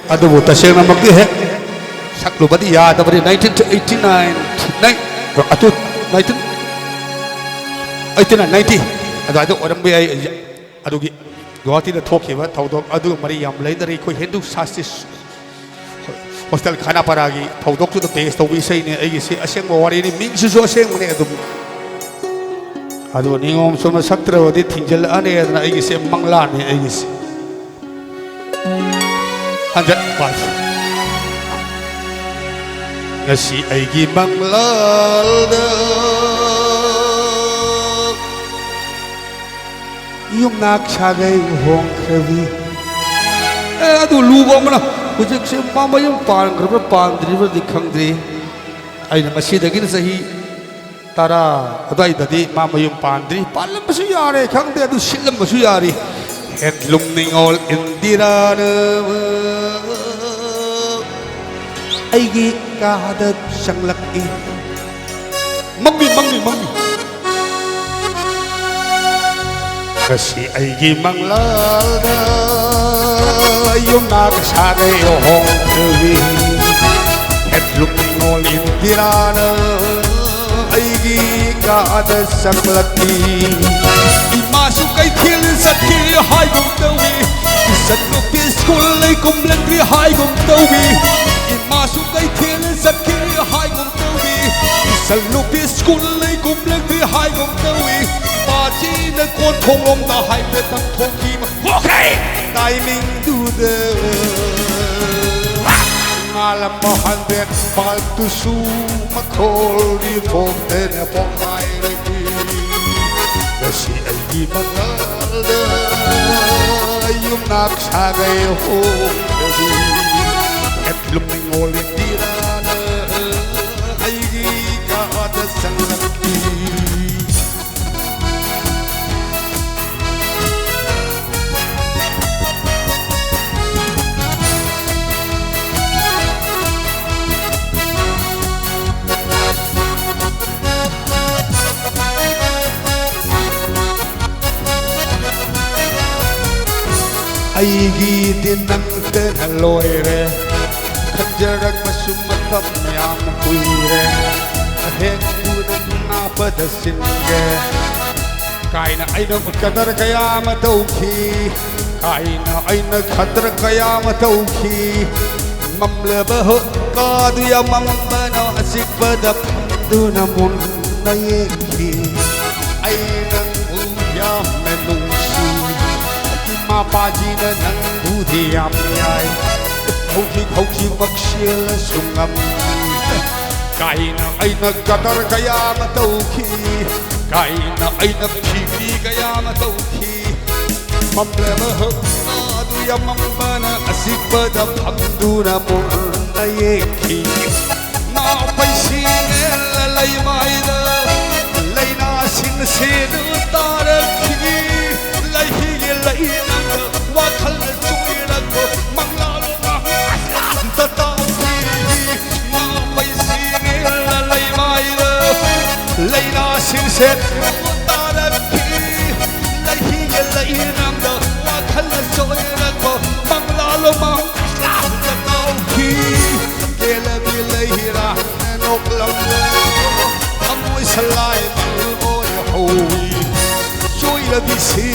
aduh taseng na magdi he saklo badi ya da bari 1989 atu 1989 90 adu oram bi ai adu gi Guwahati da thok hiba thaudok adu mari yam leidari koi hindu sastis hostel khana paragi thaudok chu da base to bi sei ne ai se aseng wari ni ming su so aseng ne adu adu ningom soma saktra wadi thinjal ane na ai se mangla ne ai se 100 ngasi ai gi mangla yung nagsagay hong krevi adu lubo mo na ujik se mama yung parang krapa pandri ba dikhang dri ay na masidagin sahi tara adai dadi mama yung pandri palam basu yare khang de adu silam basu yari het lumning all indira na ay gi kahadat sang laki mangmi kasi ay gimanglalda yung nagsagay hong krevi at lumingol indirana ay gikada sa klati imasok ay kilin sa kihay kong tawi isat mo piskul ay kumlagri hay kong tawi imasok ay kilin sa kihay kong tawi isat mo piskul ay kumlagri hay kong tawi Pachi na kon thong om da hai pe tam thong ki ma okay timing do the malam mohandet bal tu su ma khol di phong te na phong hai re ki da si ai gi mangal da yum nak sa gai ho di et lum ngol di ra na ai gi ka da sang ki ai gi din nang te na loi re khanjarak masumatam yam hui re he ku na pa da sin ge kai na ai no kadar kaya ma tau khi kai na ai na khadar kaya ma tau khi mam le ba ho ka du ya mam ba no asik ba da du na mun na ye khi ai nang u ya me nu ma pa ji na nang bu di am yai khâu chi mak sil sung am kai na ai na kadar kaya ma tau khi kai na ai na phi phi kaya ma tau khi mam le ma ho du ya mam ba na asik ba da pham du na mo na ye khi na pai si la lai mai da lai na sin se du ta ra khi lai hi lai na wa khal chui ra ko mang la lo ma ta ta ki ma pai si la lai mai da lai na sin se ta ra ki lai hi lai na da wa khal chui ra ko mang la lo ma ta ta ki ke la bi lai ra no klam amoi salai oi hoi chui la bi si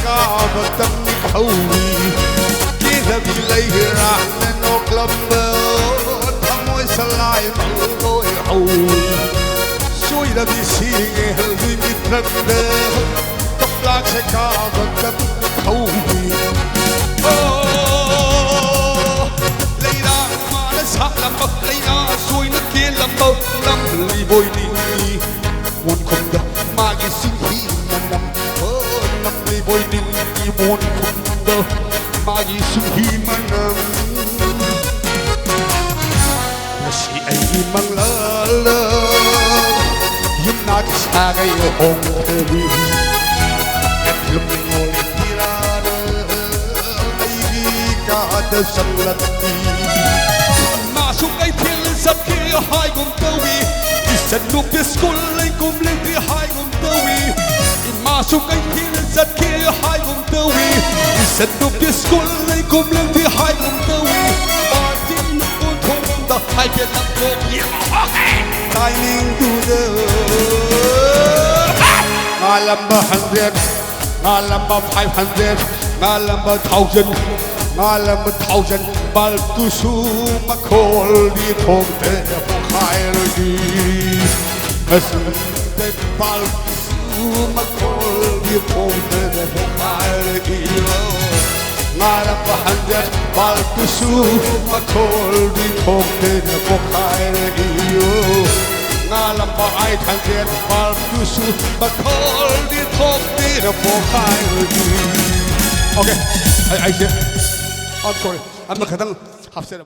ka ba tam ni khawi ki da bi lai ra no club thamoi salai oi au sui da bi si ge hal bi mi trak de kapla che ka ba tam khawi oh leila ma la sa lam ba leila sui na ke lam ba lam li boy ni won khom da ma gi sing hi nam boy ding i mon kunda magi suhi manam nasi ai manglala yum nak sagai hong tebi etlum ngol tirana ai ka da sanglati masuk ai thil sab ki hai gum tawi isan nu piskul ai kum le hai gum tawi sung anh khi lên sân kia hai cùng tơ vì sân đục đi school lấy cùng lên thì hai cùng tơ vì mà chính nó cũng không đọc hai bên lắm cô timing to the number 100 number 500 number 1000 number 1000 bal tu su ma khol đi phong te phong khai đi as te bal tu su ma khol đi phong te phong khai đi number 100 bal tu su ma khol đi phong te phong khai đi number 800 bal tu su ma khol đi phong te phong khai đi. Okay, I I'm sorry. I'm not going to upset him.